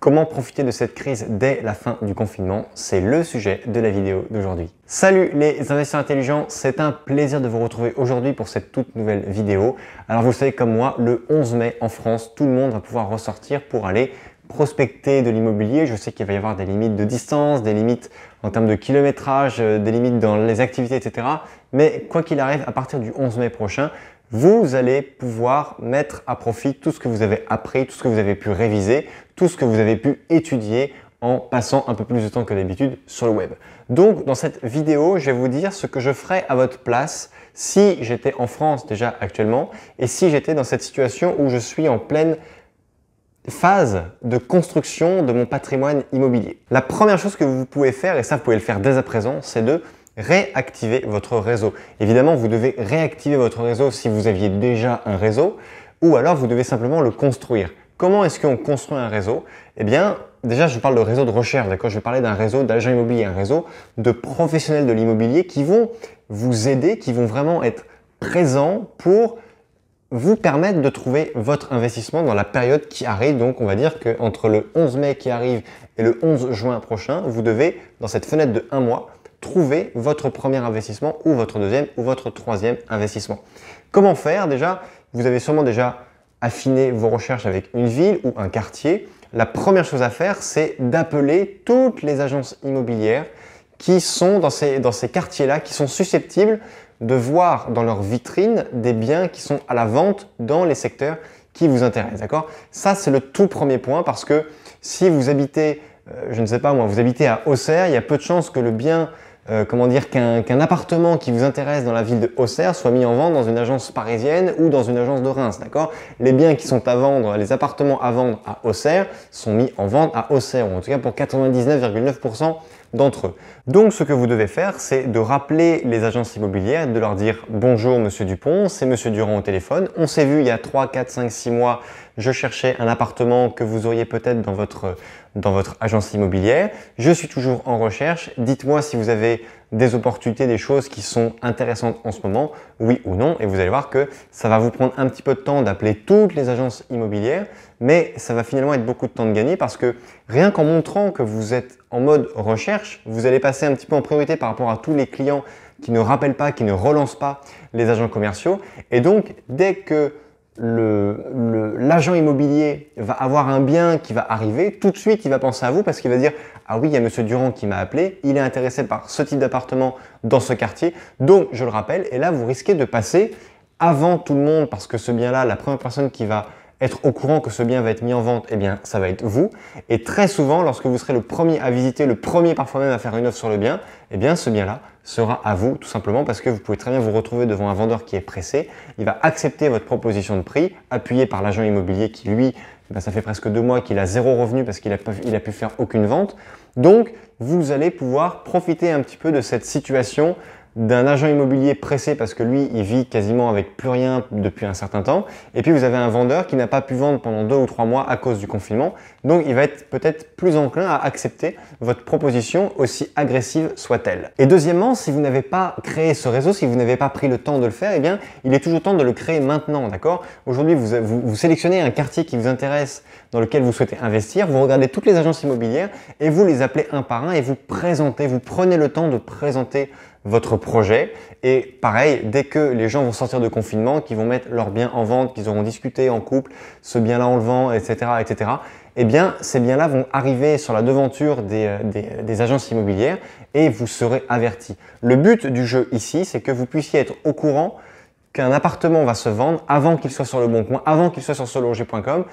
Comment profiter de cette crise dès la fin du confinement? C'est le sujet de la vidéo d'aujourd'hui. Salut les investisseurs intelligents, c'est un plaisir de vous retrouver aujourd'hui pour cette toute nouvelle vidéo. Alors vous le savez comme moi, le 11 mai en France, tout le monde va pouvoir ressortir pour aller prospecter de l'immobilier. Je sais qu'il va y avoir des limites de distance, des limites en termes de kilométrage, des limites dans les activités, etc. Mais quoi qu'il arrive, à partir du 11 mai prochain, vous allez pouvoir mettre à profit tout ce que vous avez appris, tout ce que vous avez pu réviser, tout ce que vous avez pu étudier en passant un peu plus de temps que d'habitude sur le web. Donc, dans cette vidéo, je vais vous dire ce que je ferais à votre place si j'étais en France déjà actuellement et si j'étais dans cette situation où je suis en pleine phase de construction de mon patrimoine immobilier. La première chose que vous pouvez faire, et ça vous pouvez le faire dès à présent, c'est de réactiver votre réseau. Évidemment, vous devez réactiver votre réseau si vous aviez déjà un réseau ou alors vous devez simplement le construire. Comment est-ce qu'on construit un réseau? Eh bien, déjà, je parle de réseau de recherche, d'accord? Je vais parler d'un réseau d'agents immobiliers, un réseau de professionnels de l'immobilier qui vont vous aider, qui vont vraiment être présents pour vous permettre de trouver votre investissement dans la période qui arrive. Donc, on va dire qu'entre le 11 mai qui arrive et le 11 juin prochain, vous devez, dans cette fenêtre de 1 mois, trouver votre premier investissement ou votre deuxième ou votre troisième investissement. Comment faire? Déjà, vous avez sûrement déjà affiné vos recherches avec une ville ou un quartier. La première chose à faire, c'est d'appeler toutes les agences immobilières qui sont dans ces quartiers-là, qui sont susceptibles de voir dans leur vitrine des biens qui sont à la vente dans les secteurs qui vous intéressent. D'accord? Ça, c'est le tout premier point parce que si vous habitez, je ne sais pas moi, vous habitez à Auxerre, il y a peu de chances que le bien qu'un appartement qui vous intéresse dans la ville de Auxerre soit mis en vente dans une agence parisienne ou dans une agence de Reims, d'accord? Les biens qui sont à vendre, les appartements à vendre à Auxerre sont mis en vente à Auxerre, ou en tout cas pour 99,9% d'entre eux. Donc ce que vous devez faire, c'est de rappeler les agences immobilières, de leur dire « Bonjour Monsieur Dupont, c'est Monsieur Durand au téléphone. On s'est vu il y a 3, 4, 5, 6 mois, je cherchais un appartement que vous auriez peut-être dans votre agence immobilière. Je suis toujours en recherche. Dites-moi si vous avez des opportunités, des choses qui sont intéressantes en ce moment, oui ou non. » Et vous allez voir que ça va vous prendre un petit peu de temps d'appeler toutes les agences immobilières, mais ça va finalement être beaucoup de temps de gagner parce que rien qu'en montrant que vous êtes en mode recherche, vous allez passer un petit peu en priorité par rapport à tous les clients qui ne rappellent pas, qui ne relancent pas les agents commerciaux. Et donc, dès que l'agent immobilier va avoir un bien qui va arriver, tout de suite, il va penser à vous parce qu'il va dire « Ah oui, il y a Monsieur Durand qui m'a appelé, il est intéressé par ce type d'appartement dans ce quartier, donc je le rappelle. » Et là, vous risquez de passer avant tout le monde parce que ce bien-là, la première personne qui va être au courant que ce bien va être mis en vente, eh bien, ça va être vous. Et très souvent, lorsque vous serez le premier à visiter, le premier parfois même à faire une offre sur le bien, eh bien, ce bien-là sera à vous, tout simplement parce que vous pouvez très bien vous retrouver devant un vendeur qui est pressé. Il va accepter votre proposition de prix, appuyé par l'agent immobilier qui, lui, ça fait presque 2 mois qu'il a 0 revenu parce qu'il a pu faire aucune vente. Donc, vous allez pouvoir profiter un petit peu de cette situation d'un agent immobilier pressé parce que lui, il vit quasiment avec plus rien depuis un certain temps. Et puis, vous avez un vendeur qui n'a pas pu vendre pendant 2 ou 3 mois à cause du confinement. Donc, il va être peut-être plus enclin à accepter votre proposition, aussi agressive soit-elle. Et deuxièmement, si vous n'avez pas créé ce réseau, si vous n'avez pas pris le temps de le faire, eh bien, il est toujours temps de le créer maintenant, d'accord? Aujourd'hui, vous sélectionnez un quartier qui vous intéresse, dans lequel vous souhaitez investir, vous regardez toutes les agences immobilières et vous les appelez un par un et vous présentez, vous prenez le temps de présenter votre projet. Et pareil, dès que les gens vont sortir de confinement, qu'ils vont mettre leurs biens en vente, qu'ils auront discuté en couple, ce bien-là on le vend, etc., etc., eh bien, ces biens-là vont arriver sur la devanture des agences immobilières et vous serez avertis. Le but du jeu ici, c'est que vous puissiez être au courant qu'un appartement va se vendre avant qu'il soit sur le Bon Coin, avant qu'il soit sur seloger.com,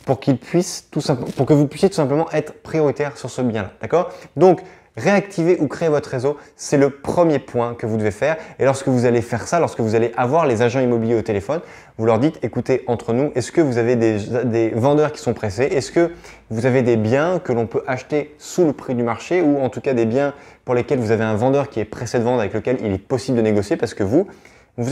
pour que vous puissiez tout simplement être prioritaire sur ce bien-là. D'accord? Donc, réactiver ou créer votre réseau, c'est le premier point que vous devez faire. Et lorsque vous allez faire ça, lorsque vous allez avoir les agents immobiliers au téléphone, vous leur dites, écoutez, entre nous, est-ce que vous avez des vendeurs qui sont pressés? Est-ce que vous avez des biens que l'on peut acheter sous le prix du marché ou en tout cas des biens pour lesquels vous avez un vendeur qui est pressé de vendre avec lequel il est possible de négocier parce que vous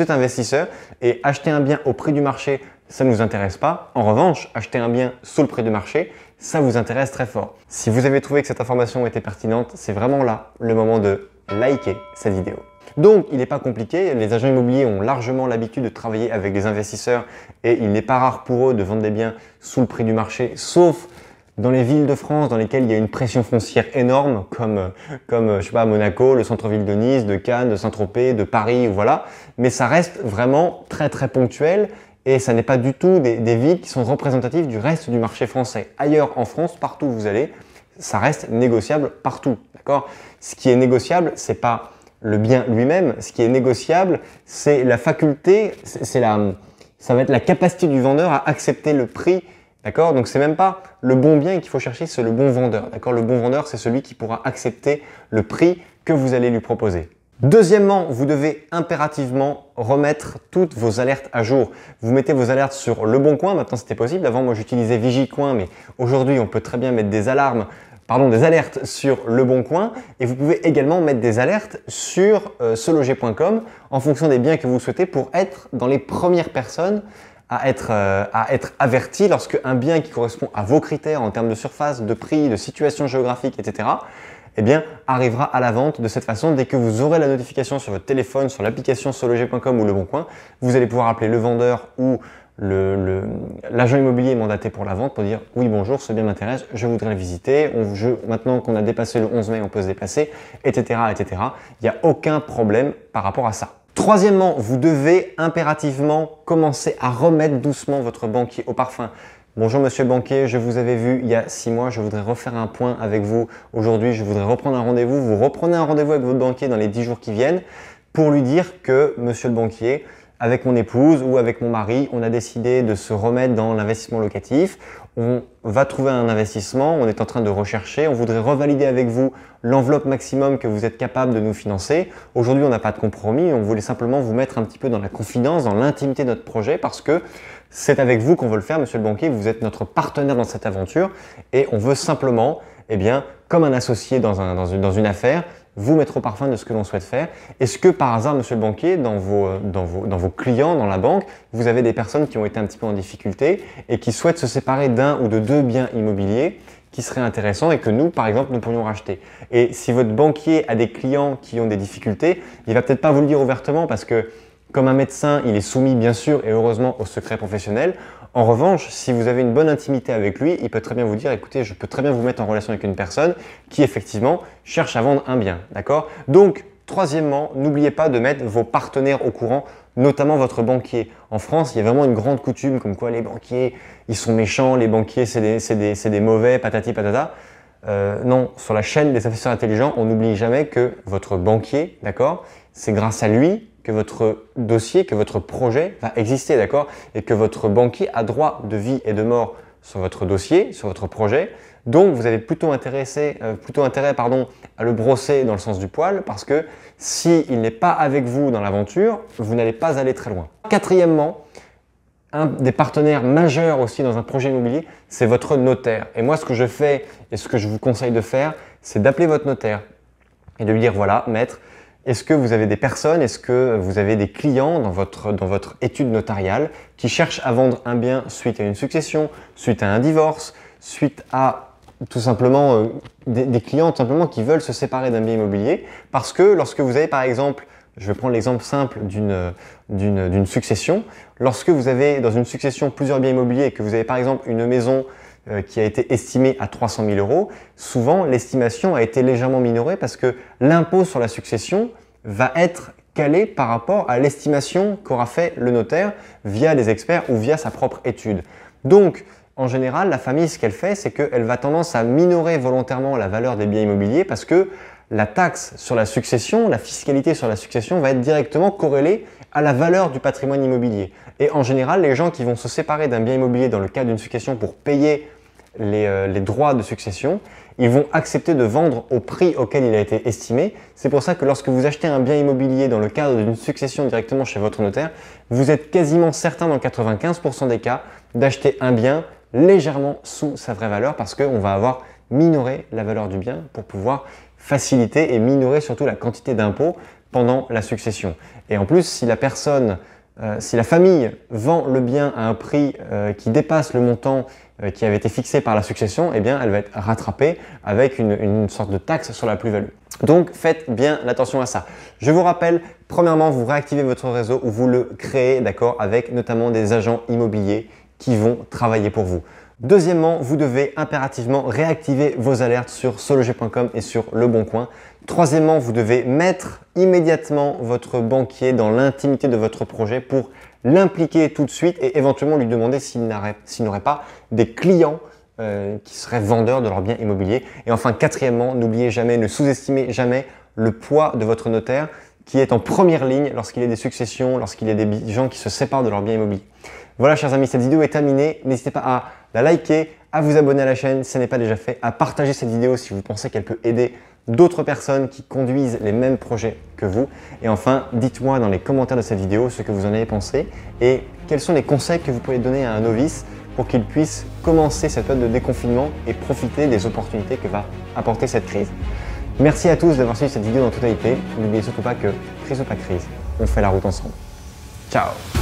êtes investisseur et acheter un bien au prix du marché, ça ne nous intéresse pas. En revanche, acheter un bien sous le prix du marché, ça vous intéresse très fort. Si vous avez trouvé que cette information était pertinente, c'est vraiment là le moment de liker cette vidéo. Donc, il n'est pas compliqué. Les agents immobiliers ont largement l'habitude de travailler avec des investisseurs et il n'est pas rare pour eux de vendre des biens sous le prix du marché, sauf dans les villes de France dans lesquelles il y a une pression foncière énorme, comme je sais pas, Monaco, le centre-ville de Nice, de Cannes, de Saint-Tropez, de Paris, voilà. Mais ça reste vraiment très très ponctuel et ça n'est pas du tout des villes qui sont représentatives du reste du marché français. Ailleurs en France, partout où vous allez, ça reste négociable partout, d'accord? Ce qui est négociable, c'est pas le bien lui-même. Ce qui est négociable, c'est la faculté, ça va être la capacité du vendeur à accepter le prix, d'accord? Donc c'est même pas le bon bien qu'il faut chercher, c'est le bon vendeur, d'accord? Le bon vendeur, c'est celui qui pourra accepter le prix que vous allez lui proposer. Deuxièmement, vous devez impérativement remettre toutes vos alertes à jour. Vous mettez vos alertes sur Le Bon Coin, maintenant c'était possible. Avant, moi j'utilisais Vigicoin, mais aujourd'hui on peut très bien mettre des alertes sur Le Bon Coin et vous pouvez également mettre des alertes sur seloger.com en fonction des biens que vous souhaitez pour être dans les premières personnes à être averti lorsque un bien qui correspond à vos critères en termes de surface, de prix, de situation géographique, etc. eh bien, arrivera à la vente de cette façon. Dès que vous aurez la notification sur votre téléphone, sur l'application seloger.com ou Le Bon Coin, vous allez pouvoir appeler le vendeur ou l'agent immobilier mandaté pour la vente pour dire oui bonjour, ce bien m'intéresse, je voudrais le visiter, maintenant qu'on a dépassé le 11 mai, on peut se déplacer, etc. etc. Il n'y a aucun problème par rapport à ça. Troisièmement, vous devez impérativement commencer à remettre doucement votre banquier au parfum. Bonjour monsieur le banquier, je vous avais vu il y a 6 mois, je voudrais refaire un point avec vous aujourd'hui, je voudrais reprendre un rendez-vous. Vous reprenez un rendez-vous avec votre banquier dans les 10 jours qui viennent pour lui dire que monsieur le banquier, avec mon épouse ou avec mon mari, on a décidé de se remettre dans l'investissement locatif. On va trouver un investissement, on est en train de rechercher, on voudrait revalider avec vous l'enveloppe maximum que vous êtes capable de nous financer. Aujourd'hui, on n'a pas de compromis, on voulait simplement vous mettre un petit peu dans la confidence, dans l'intimité de notre projet parce que c'est avec vous qu'on veut le faire, monsieur le banquier, vous êtes notre partenaire dans cette aventure et on veut simplement, eh bien, comme un associé dans une affaire, vous mettre au parfum de ce que l'on souhaite faire. Est-ce que par hasard, monsieur le banquier, dans vos clients, dans la banque, vous avez des personnes qui ont été un petit peu en difficulté et qui souhaitent se séparer d'un ou de deux biens immobiliers qui seraient intéressants et que nous, par exemple, nous pourrions racheter? Et si votre banquier a des clients qui ont des difficultés, il va peut-être pas vous le dire ouvertement parce que comme un médecin, il est soumis bien sûr et heureusement au secret professionnel. En revanche, si vous avez une bonne intimité avec lui, il peut très bien vous dire, écoutez, je peux très bien vous mettre en relation avec une personne qui effectivement cherche à vendre un bien, d'accord? Donc, troisièmement, n'oubliez pas de mettre vos partenaires au courant, notamment votre banquier. En France, il y a vraiment une grande coutume comme quoi les banquiers, ils sont méchants, les banquiers, c'est des mauvais, patati patata. Non, sur la chaîne des investisseurs intelligents, on n'oublie jamais que votre banquier, d'accord, c'est grâce à lui que votre dossier, que votre projet va exister, d'accord? Et que votre banquier a droit de vie et de mort sur votre dossier, sur votre projet. Donc, vous avez plutôt intérêt à le brosser dans le sens du poil parce que s'il n'est pas avec vous dans l'aventure, vous n'allez pas aller très loin. Quatrièmement, un des partenaires majeurs aussi dans un projet immobilier, c'est votre notaire. Et moi, ce que je fais et ce que je vous conseille de faire, c'est d'appeler votre notaire et de lui dire, voilà, maître, est-ce que vous avez des personnes, est-ce que vous avez des clients dans votre étude notariale qui cherchent à vendre un bien suite à une succession, suite à un divorce, suite à tout simplement des clients tout simplement qui veulent se séparer d'un bien immobilier parce que lorsque vous avez par exemple, je vais prendre l'exemple simple d'une succession, lorsque vous avez dans une succession plusieurs biens immobiliers et que vous avez par exemple une maison qui a été estimé à 300 000 euros, souvent l'estimation a été légèrement minorée parce que l'impôt sur la succession va être calé par rapport à l'estimation qu'aura fait le notaire via des experts ou via sa propre étude. Donc, en général, la famille, ce qu'elle fait, c'est qu'elle va tendance à minorer volontairement la valeur des biens immobiliers parce que la taxe sur la succession, la fiscalité sur la succession va être directement corrélée à la valeur du patrimoine immobilier. Et en général, les gens qui vont se séparer d'un bien immobilier dans le cadre d'une succession pour payer les droits de succession, ils vont accepter de vendre au prix auquel il a été estimé. C'est pour ça que lorsque vous achetez un bien immobilier dans le cadre d'une succession directement chez votre notaire, vous êtes quasiment certain dans 95% des cas d'acheter un bien légèrement sous sa vraie valeur parce qu'on va avoir minoré la valeur du bien pour pouvoir faciliter et minorer surtout la quantité d'impôts pendant la succession. Et en plus, si la famille vend le bien à un prix qui dépasse le montant qui avait été fixé par la succession, eh bien, elle va être rattrapée avec une sorte de taxe sur la plus-value. Donc, faites bien attention à ça. Je vous rappelle, premièrement, vous réactivez votre réseau ou vous le créez, d'accord, avec notamment des agents immobiliers qui vont travailler pour vous. Deuxièmement, vous devez impérativement réactiver vos alertes sur SoLoger.com et sur Le Bon Coin. Troisièmement, vous devez mettre immédiatement votre banquier dans l'intimité de votre projet pour l'impliquer tout de suite et éventuellement lui demander s'il n'aurait pas des clients qui seraient vendeurs de leurs biens immobiliers. Et enfin, quatrièmement, n'oubliez jamais, ne sous-estimez jamais le poids de votre notaire qui est en première ligne lorsqu'il y a des successions, lorsqu'il y a des gens qui se séparent de leurs biens immobiliers. Voilà, chers amis, cette vidéo est terminée. N'hésitez pas à la liker, à vous abonner à la chaîne si ce n'est pas déjà fait, à partager cette vidéo si vous pensez qu'elle peut aider d'autres personnes qui conduisent les mêmes projets que vous. Et enfin, dites-moi dans les commentaires de cette vidéo ce que vous en avez pensé et quels sont les conseils que vous pouvez donner à un novice pour qu'il puisse commencer cette période de déconfinement et profiter des opportunités que va apporter cette crise. Merci à tous d'avoir suivi cette vidéo en totalité. N'oubliez surtout pas que, crise ou pas crise, on fait la route ensemble. Ciao!